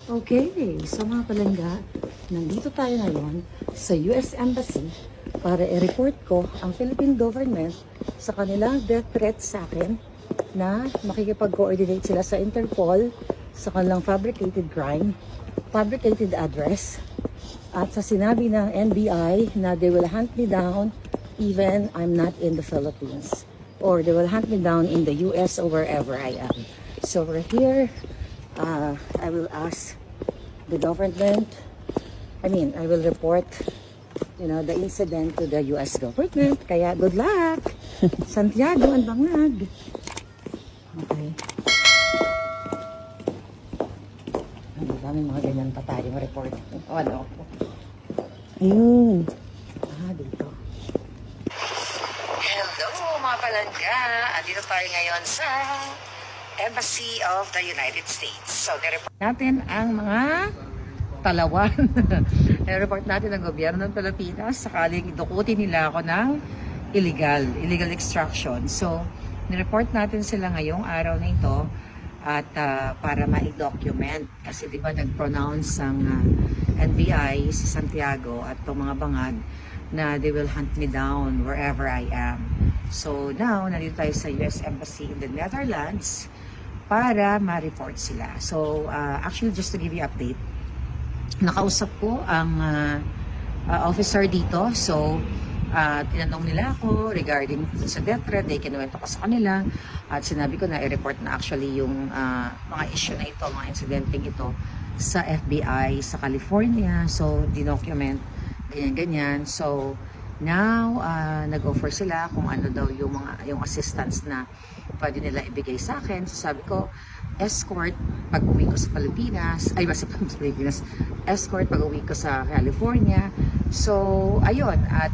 Okay, so mga palangga, nandito tayo ngayon sa US Embassy para i-report ko ang Philippine government sa kanilang death threat sa akin na makikipag-coordinate sila sa Interpol sa kanilang fabricated crime, fabricated address, at sa sinabi ng NBI na they will hunt me down even I'm not in the Philippines, or they will hunt me down in the US or wherever I am. So we're here. I will ask the government, I will report, the incident to the US government. Kaya good luck! Santiago and Bangag. Okay. Ang dami mga ganyan pa tayong report. O ano? Ayun. Dito. Hello mga palangga! Andito tayo ngayon sa Embassy of the United States. So, nireport natin ang mga talawan. Nireport natin ang gobyerno ng Pilipinas sakaling idukutin nila ako ng illegal extraction. So, nireport natin sila ngayong araw na ito at para ma-document. Kasi di ba nag-pronounce ang NBI si Santiago at itong mga bangag na they will hunt me down wherever I am. So, now, nandito tayo sa US Embassy in the Netherlands para ma-report sila. So, actually, just to give you update, nakausap ko ang officer dito. So, tinanong nila ako regarding sa death threat. They kinuwento ko sa kanila. At sinabi ko na i-report na actually yung mga issue na ito, mga incidenting ito sa FBI sa California. So, dinocument, ganyan-ganyan. So, now, nag-offer sila kung ano daw yung assistance na pwede nila ibigay sa akin. So sabi ko, escort pag uwi ko sa Pilipinas, escort pag uwi ko sa California. So, ayun, at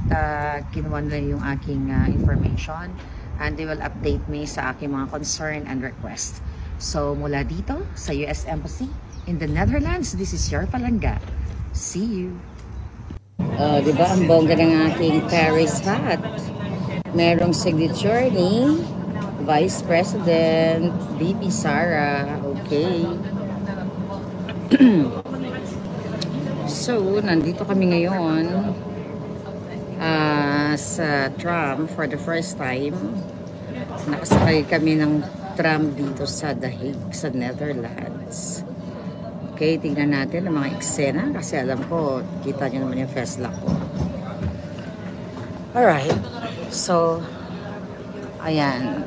kinuha nila yung aking information and they will update me sa aking mga concern and request. So, mula dito sa US Embassy in the Netherlands, this is your palangga. See you! Diba ang bongga ng aking Paris hat? Merong signature ni Vice President VP Sara. Okay. So, nandito kami ngayon sa tram for the first time. Nakasakay kami ng tram dito sa The Hague, sa Netherlands. Okay, tingnan natin ang mga eksena kasi alam ko, kita nyo naman yung festlock ko. Alright. So, ayan.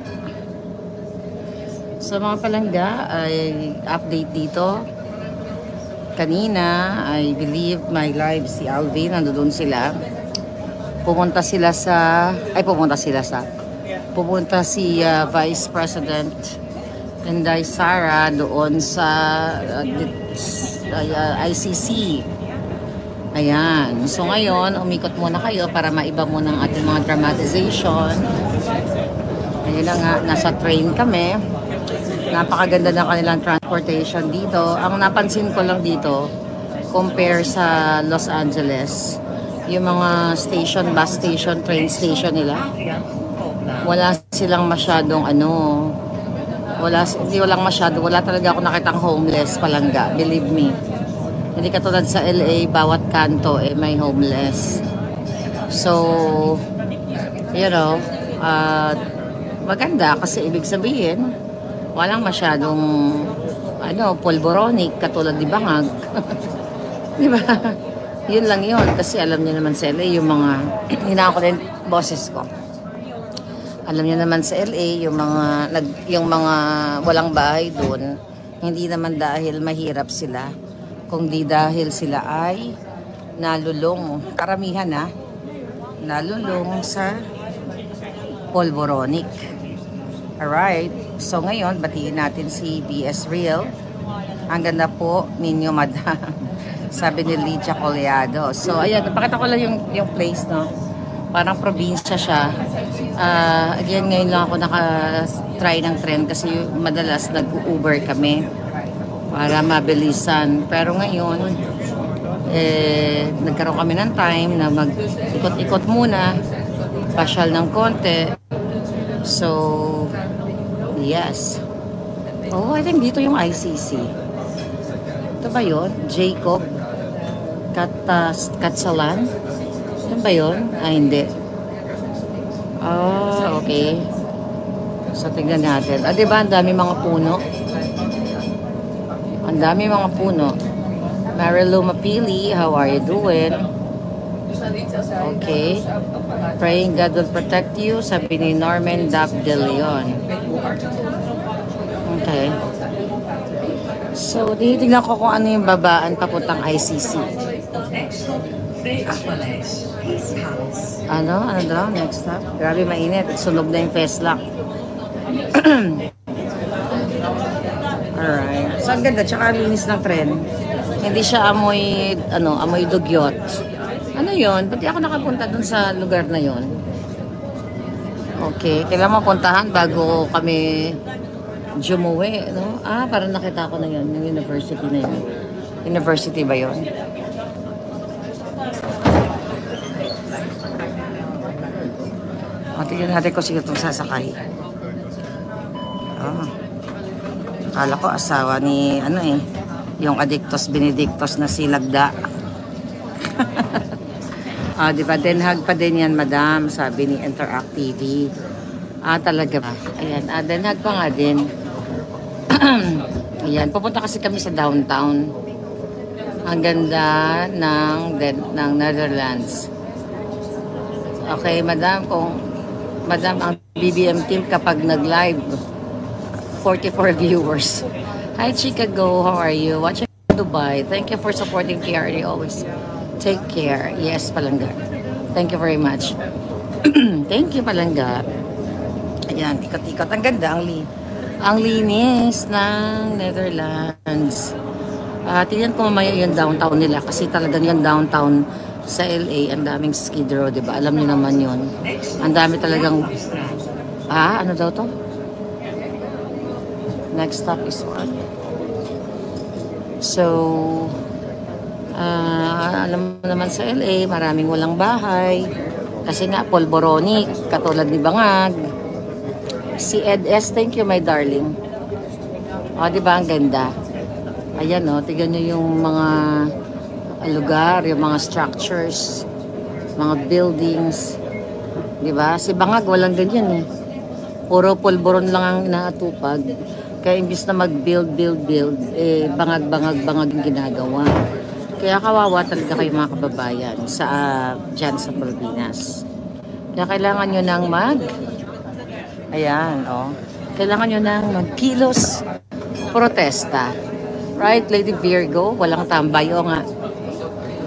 So mga palangga, ay update dito. Kanina, I believe my live si Alvin, nandoon sila. Pumunta si Vice President Inday Sara doon sa ICC. Ayan. So ngayon, umikot muna kayo para maiba muna ang ating mga dramatization. Ayun na nga, nasa train kami. Napakaganda ng kanilang transportation dito. Ang napansin ko lang dito, compare sa Los Angeles, yung mga station, bus station, train station nila, wala silang masyadong wala talaga ako nakitang homeless palangga, believe me. Hindi katulad sa LA, bawat kanto may homeless. So, maganda kasi ibig sabihin walang masyadong polboronic katulad di Bangag. Di ba? Yun lang yun kasi alam niyo naman sa LA yung mga hinako din boses ko. Alam niyo naman sa LA yung mga walang bahay doon, hindi naman dahil mahirap sila, kundi dahil sila ay nalulong, karamihan nalulong sa polboronic. Alright, so ngayon batiin natin si BS Real. Ang ganda po ninyo, madam. Sabi ni Lydia Coleado. So ayan, napakita ko lang yung place, no? Parang probinsya siya. Again, ngayon lang ako naka-try ng tren kasi madalas nag-Uber kami para mabilisan. Pero ngayon, nagkaroon kami ng time na mag-ikot-ikot muna, pasyal ng konti. So, yes. Oh, I think dito yung ICC. Ito ba yun? Jacob Katsalan? Yan ba yun? Ah, hindi. Ah, okay. So, tignan natin. Ah, diba? Ang dami mga puno. Ang dami mga puno. Marilu Mapili, how are you doing? Okay. Praying God will protect you, sabi ni Norman Dap de Leon. Okay. So, tinitignan ko kung ano yung babaan papuntang ICC. Ano? Ano daw? Next stop? Grabe mainit. Sunog na yung Feslock. Alright. So, ang ganda. Tsaka linis ng tren. Hindi siya amoy, amoy dugyot. Ano yun? Ba't di ako nakapunta dun sa lugar na yon? Okay. Kailangan mapuntahan bago kami jumuwi, no? Ah, parang nakita ko na yun. Yung university na yun. University ba yun? Tingnan natin kung sino itong sasakay. Oh. Akala ko asawa ni, yung Adictos Benedictos na si Lagda. Ah, di ba? Den Haag pa din yan, madam, sabi ni Interact TV. Ah, talaga ba? Ayan, Den Haag pa nga din. Ayan, pupunta kasi kami sa downtown. Ang ganda ng Netherlands. Okay, madam, ang BBM team kapag nag-live, 44 viewers. Hi, Chicago, how are you? Watching Dubai. Thank you for supporting PRD always. Take care. Yes, Palangga. Thank you very much. Thank you, Palangga. Ayan, ikot-ikot. Ang ganda, ang linis ng Netherlands. Tingnan ko mamaya yung downtown nila kasi talagang yung downtown sa LA, ang daming Skid Row, diba? Alam niyo naman yun. Ang dami talagang... ano daw to? Next stop is what? So, alam mo naman sa LA, maraming walang bahay. Kasi nga, polboronic, katulad ni Bangag. Si Ed S, thank you, my darling. O, diba? Ang ganda. Ayan, tignan nyo yung mga lugar, yung mga structures, mga buildings. Diba? Si Bangag, walang ganyan eh. Puro pulburon lang ang inaatupag. Kaya imbis na mag-build, bangag yung ginagawa. Kaya kawawa talaga kayo mga kababayan dyan sa Pilipinas. Kaya kailangan nyo nang kailangan nyo nang magkilos protesta. Right, Lady Virgo? Walang tambay. O nga.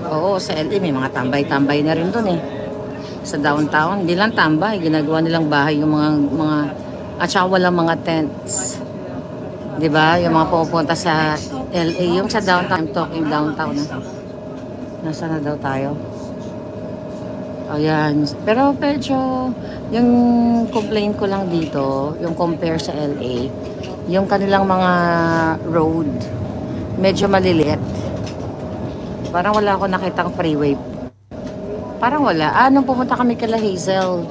Oo, sa LA may mga tambay-tambay na rin doon eh. Sa downtown, hindi lang tambay. Ginagawa nilang bahay yung mga at saka walang mga tents. Diba? Yung mga pupunta sa LA. Yung sa downtown, I'm talking downtown. Nasaan na daw tayo? Ayan. Pero medyo, yung complaint ko lang dito, yung compare sa LA, yung kanilang mga road, medyo maliliit. Parang wala ako nakitang freeway. Parang wala. Nung pumunta kami kala Hazel,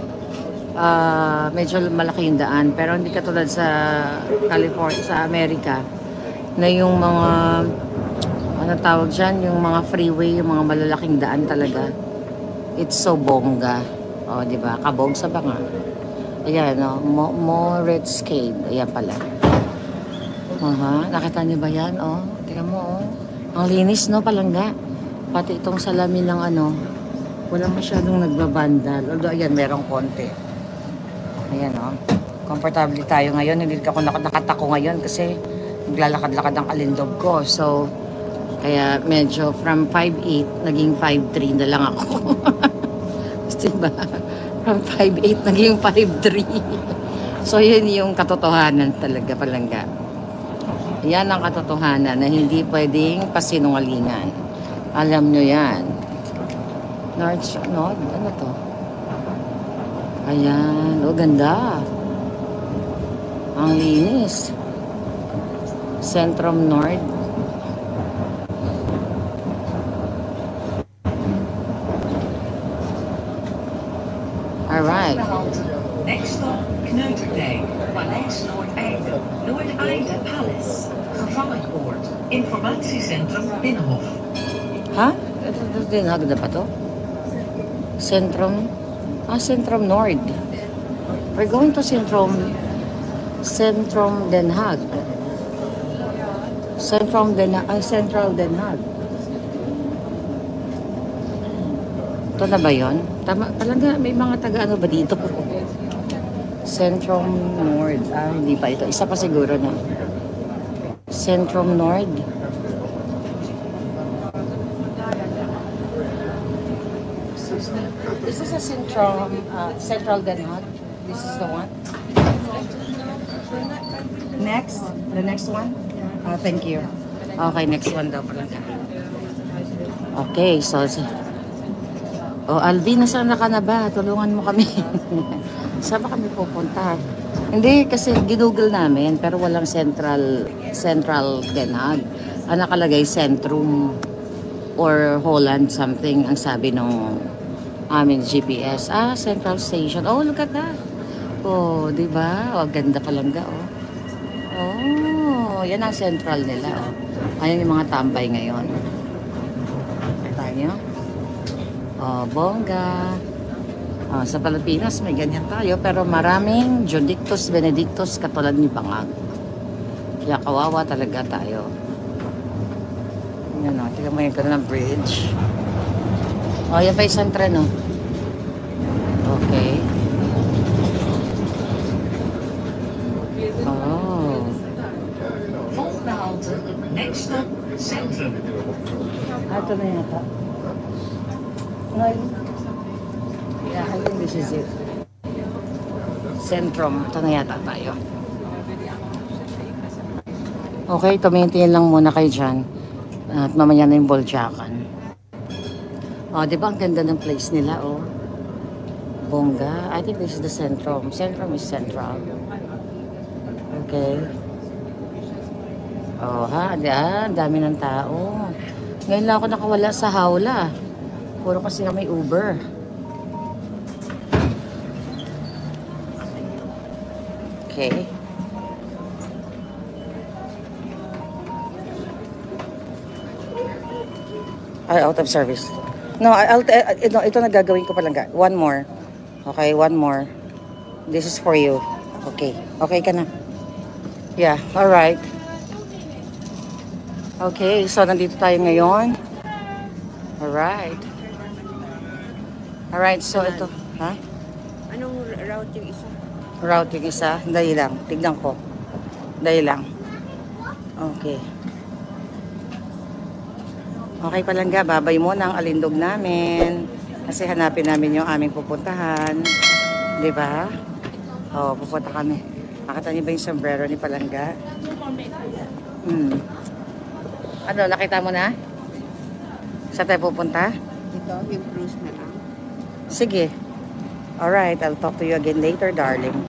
medyo malaki yung daan. Pero hindi katulad sa California, sa Amerika, na yung mga, ano tawag dyan, yung mga freeway, yung mga malalaking daan talaga. It's so bongga. O, diba? Kabog sa banga. Ayan, Moritz-Cade. Ayan pala. Nakita niyo ba yan? Tingnan mo, Ang linis, no, Palangga. Pati itong salamin ng walang masyadong nagbabandal. Although, ayan, merong konti. Ayan, komportable tayo ngayon. Hindi ako nakatako ngayon kasi naglalakad-lakad ang alindog ko. So, kaya medyo from 5'8", naging 5'3" na lang ako. Diba? From 5'8", naging 5'3". So, yun yung katotohanan talaga, Palangga. Yan ang katotohanan na hindi pwedeng pasinungalingan. Alam nyo yan. Nord? Ano to? Ayan. Ganda. Ang linis. Centrum Nord. Alright. Next stop, Knuterdijk, Paleis Noordeinde, Noordeinde Palace, Gevangenpoort. Informatiecentrum Binnenhof. Ha? Ito din na ba to? Centrum? Centrum Nord. We're going to Centrum Den Haag. Central Den Haag. Ito na ba yun? Tama, talaga may mga taga-ano ba dito? Centrum Nord. Hindi pa ito. Isa pa siguro na. Centrum Nord. This is a Central Den Haag. This is the one. Next? The next one? Thank you. Okay, next one daw pala. Okay, so Alvin, nasaan ka na ba? Tulungan mo kami. Saan ba kami pupunta? Hindi, kasi ginugol namin, pero walang Central Den Haag. Ang nakalagay, Centrum or Holland something, ang sabi nung aming GPS. Central Station. Oh, look at that. Oh, di ba? Oh, ganda palangga, oh. Oh, yan ang central nila, oh. Ayan yung mga tambay ngayon. Tayo. Oh, bongga. Oh, sa Pilipinas may ganyan tayo, pero maraming Judictus Benedictus katulad ni Bangag. Kaya kawawa talaga tayo. Yan, oh. Tingnan mo yung ng bridge. Oh, yan pa isang tren, oh. Okay. Oh. Volgende halte, next stop, Centrum. Ito na yata. Yeah, I think this is it. Centrum. Ito na yata tayo. Okay, tumitingin lang muna kayo dyan. At mamaya na yung Boljakan. Oh, di ba ang ganda ng place nila, oh. Bongga. I think this is the Centrum. Centrum is central. Okay. Oh, ang dami ng tao. Ngayon lang ako nakawala sa hawla. Puro kasi may Uber. Okay. Out of service. No, ito na gagawin ko palang. One more. Okay, one more. This is for you. Okay. Okay ka na. Yeah, alright. Okay, so nandito tayo ngayon. Alright. Alright, so ito. Ha? Anong route yung isa? Route yung isa? Dali lang. Tignan ko. Dali lang. Okay. Okay palangga, babay muna ang alindog namin. Kasi hanapin namin yung aming pupuntahan. Diba? Oo, pupunta kami. Nakita niyo ba yung sombrero ni Palangga? Ano, nakita mo na? Saan tayo pupunta? Ito, yung cruise na lang. Sige. Alright, I'll talk to you again later, darling.